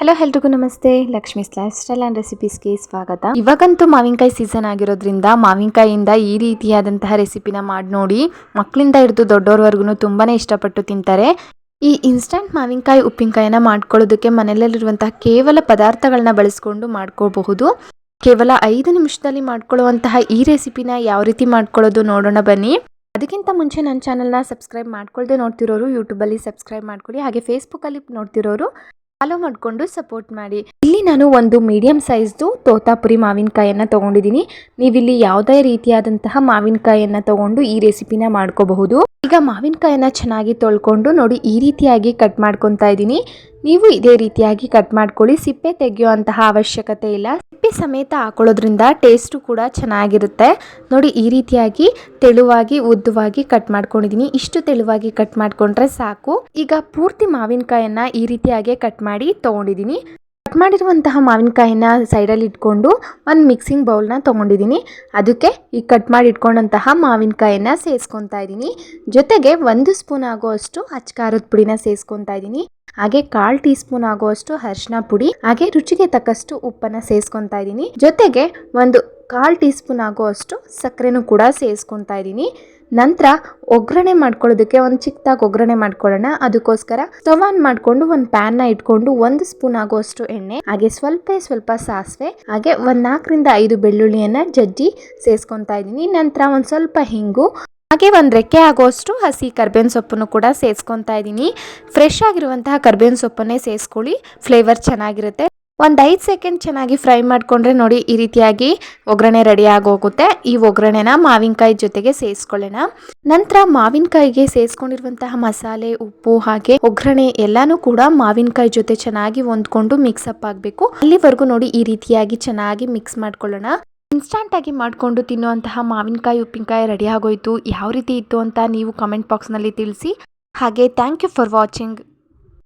Hello ಎಲ್ರಿಗೂ ನಮಸ್ತೆ. Lakshmi's life style and ರೆಸಿಪೀಸ್ಗೆ ಸ್ವಾಗತ. ಇವಾಗಂತೂ ಮಾವಿನಕಾಯಿ ಸೀಸನ್ ಆಗಿರೋದ್ರಿಂದ ಮಾವಿನಕಾಯಿಯಿಂದ ಈ ರೀತಿಯಾದಂತಹ ರೆಸಿಪಿನ ಮಾಡಿ ನೋಡಿ. ಮಕ್ಕಳಿಂದ ಹಿಡಿದು ದೊಡ್ಡೋರ್ವರೆಗೂ ತುಂಬಾ ಇಷ್ಟಪಟ್ಟು ತಿಂತಾರೆ. ಈ ಇನ್ಸ್ಟಂಟ್ ಮಾವಿನಕಾಯಿ ಉಪ್ಪಿನಕಾಯಿನ ಮಾಡ್ಕೊಳ್ಳೋದಕ್ಕೆ ಮನೆಯಲ್ಲಿರುವಂತಹ ಕೇವಲ ಪದಾರ್ಥಗಳನ್ನ ಬಳಸ್ಕೊಂಡು ಮಾಡ್ಕೋಬಹುದು. ಕೇವಲ 5 ನಿಮಿಷದಲ್ಲಿ ಮಾಡ್ಕೊಳ್ಳುವಂತಹ ಈ ರೆಸಿಪಿನ ಯಾವ ರೀತಿ ಮಾಡ್ಕೊಳ್ಳೋದು ನೋಡೋಣ ಬನ್ನಿ. ಅದಕ್ಕಿಂತ ಮುಂಚೆ ನನ್ನ ಚಾನಲ್ನ ಸಬ್ಸ್ಕ್ರೈಬ್ ಮಾಡ್ಕೊಳ್ದೆ ನೋಡ್ತಿರೋರು ಯೂಟ್ಯೂಬಲ್ಲಿ ಸಬ್ಸ್ಕ್ರೈಬ್ ಮಾಡ್ಕೊಳ್ಳಿ. ಹಾಗೆ ಫೇಸ್ಬುಕ್ಕಲ್ಲಿ ನೋಡ್ತಿರೋರು ಫಾಲೋ ಮಾಡಿಕೊಂಡು ಸಪೋರ್ಟ್ ಮಾಡಿ. ಇಲ್ಲಿ ನಾನು ಒಂದು ಮೀಡಿಯಂ ಸೈಜ್ದು ತೋತಾಪುರಿ ಮಾವಿನಕಾಯನ್ನು ತೊಗೊಂಡಿದ್ದೀನಿ. ನೀವಿಲ್ಲಿ ಯಾವುದೇ ರೀತಿಯಾದಂತಹ ಮಾವಿನಕಾಯನ್ನು ತೊಗೊಂಡು ಈ ರೆಸಿಪಿನ ಮಾಡ್ಕೋಬಹುದು. ಈಗ ಮಾವಿನಕಾಯನ್ನು ಚೆನ್ನಾಗಿ ತೊಳ್ಕೊಂಡು ನೋಡಿ ಈ ರೀತಿಯಾಗಿ ಕಟ್ ಮಾಡ್ಕೊತಾ ಇದ್ದೀನಿ. ನೀವು ಇದೇ ರೀತಿಯಾಗಿ ಕಟ್ ಮಾಡ್ಕೊಳ್ಳಿ. ಸಿಪ್ಪೆ ತೆಗೆಯುವಂತಹ ಅವಶ್ಯಕತೆ ಇಲ್ಲ. ಸಿಪ್ಪೆ ಸಮೇತ ಹಾಕೊಳ್ಳೋದ್ರಿಂದ ಟೇಸ್ಟು ಕೂಡ ಚೆನ್ನಾಗಿರುತ್ತೆ. ನೋಡಿ ಈ ರೀತಿಯಾಗಿ ತೆಳುವಾಗಿ ಉದ್ದವಾಗಿ ಕಟ್ ಮಾಡ್ಕೊಂಡಿದ್ದೀನಿ. ಇಷ್ಟು ತೆಳುವಾಗಿ ಕಟ್ ಮಾಡ್ಕೊಂಡ್ರೆ ಸಾಕು. ಈಗ ಪೂರ್ತಿ ಮಾವಿನಕಾಯನ್ನ ಈ ರೀತಿಯಾಗಿ ಕಟ್ ಮಾಡಿ ತೊಗೊಂಡಿದ್ದೀನಿ. ಕಟ್ ಮಾಡಿರುವಂತಹ ಮಾವಿನಕಾಯಿನ ಸೈಡಲ್ಲಿ ಇಟ್ಕೊಂಡು ಒಂದು ಮಿಕ್ಸಿಂಗ್ ಬೌಲ್ನ ತೊಗೊಂಡಿದ್ದೀನಿ. ಅದಕ್ಕೆ ಈ ಕಟ್ ಮಾಡಿ ಇಟ್ಕೊಂಡಂತಹ ಮಾವಿನಕಾಯಿನ ಸೇರಿಸ್ಕೊತಾ ಇದ್ದೀನಿ. ಜೊತೆಗೆ 1 ಸ್ಪೂನ್ ಆಗುವಷ್ಟು ಅಚ್ಚ ಪುಡಿನ ಸೇರಿಸ್ಕೊತಾ ಇದ್ದೀನಿ. ಹಾಗೆ 1/4 ಟೀ ಸ್ಪೂನ್ ಆಗುವಷ್ಟು ಅರಿಶಿನ ಪುಡಿ, ಹಾಗೆ ರುಚಿಗೆ ತಕ್ಕಷ್ಟು ಉಪ್ಪನ್ನು ಸೇರಿಸ್ಕೊತಾ ಇದ್ದೀನಿ. ಜೊತೆಗೆ 1/4 ಟೀ ಸ್ಪೂನ್ ಆಗುವಷ್ಟು ಸಕ್ಕರೆನೂ ಕೂಡ ಸೇರಿಸ್ಕೊತಾ ಇದ್ದೀನಿ. ನಂತರ ಒಗ್ಗರಣೆ ಮಾಡ್ಕೊಳ್ಳೋದಕ್ಕೆ ಒಂದು ಚಿಕ್ಕದಾಗಿ ಒಗ್ಗರಣೆ ಮಾಡ್ಕೊಳ್ಳೋಣ. ಅದಕ್ಕೋಸ್ಕರ ಸ್ಟವ್ ಆನ್ ಮಾಡಿಕೊಂಡು ಒಂದು ಪ್ಯಾನ್ನ ಇಟ್ಕೊಂಡು 1 ಸ್ಪೂನ್ ಆಗುವಷ್ಟು ಎಣ್ಣೆ, ಹಾಗೆ ಸ್ವಲ್ಪ ಸಾಸಿವೆ, ಹಾಗೆ 4ರಿಂದ 5 ಬೆಳ್ಳುಳ್ಳಿಯನ್ನು ಜಜ್ಜಿ ಸೇರಿಸ್ಕೊತಾ ಇದ್ದೀನಿ. ನಂತರ ಒಂದು ಸ್ವಲ್ಪ ಹಿಂಗು, ಹಾಗೆ 1 ರೆಕ್ಕೆ ಆಗುವಷ್ಟು ಹಸಿ ಕರ್ಬೇವಿನ ಸೊಪ್ಪನ್ನು ಕೂಡ ಸೇರಿಸ್ಕೊತಾ ಇದ್ದೀನಿ. ಫ್ರೆಶ್ ಆಗಿರುವಂತಹ ಕರ್ಬೇವಿನ ಸೊಪ್ಪನ್ನೇ ಸೇರಿಸ್ಕೊಳ್ಳಿ, ಫ್ಲೇವರ್ ಚೆನ್ನಾಗಿರುತ್ತೆ. ಒಂದು 5 ಸೆಕೆಂಡ್ ಚೆನ್ನಾಗಿ ಫ್ರೈ ಮಾಡಿಕೊಂಡ್ರೆ ನೋಡಿ ಈ ರೀತಿಯಾಗಿ ಒಗ್ಗರಣೆ ರೆಡಿ ಆಗೋಗುತ್ತೆ. ಈ ಒಗ್ಗರಣೆನ ಮಾವಿನಕಾಯಿ ಜೊತೆಗೆ ಸೇರಿಸ್ಕೊಳ್ಳೋಣ. ನಂತರ ಮಾವಿನಕಾಯಿಗೆ ಸೇರಿಸ್ಕೊಂಡಿರುವಂತಹ ಮಸಾಲೆ, ಉಪ್ಪು, ಹಾಗೆ ಒಗ್ಗರಣೆ ಎಲ್ಲಾನು ಕೂಡ ಮಾವಿನಕಾಯಿ ಜೊತೆ ಚೆನ್ನಾಗಿ ಹೊಂದ್ಕೊಂಡು ಮಿಕ್ಸ್ ಅಪ್ ಆಗಬೇಕು. ಅಲ್ಲಿವರೆಗೂ ನೋಡಿ ಈ ರೀತಿಯಾಗಿ ಚೆನ್ನಾಗಿ ಮಿಕ್ಸ್ ಮಾಡ್ಕೊಳ್ಳೋಣ. ಇನ್ಸ್ಟಂಟ್ ಆಗಿ ಮಾಡಿಕೊಂಡು ತಿನ್ನುವಂತಹ ಮಾವಿನಕಾಯಿ ಉಪ್ಪಿನಕಾಯಿ ರೆಡಿ ಆಗೋಯ್ತು. ಯಾವ ರೀತಿ ಇತ್ತು ಅಂತ ನೀವು ಕಮೆಂಟ್ ಬಾಕ್ಸ್ನಲ್ಲಿ ತಿಳಿಸಿ. ಹಾಗೆ ಥ್ಯಾಂಕ್ ಯು ಫಾರ್ ವಾಚಿಂಗ್.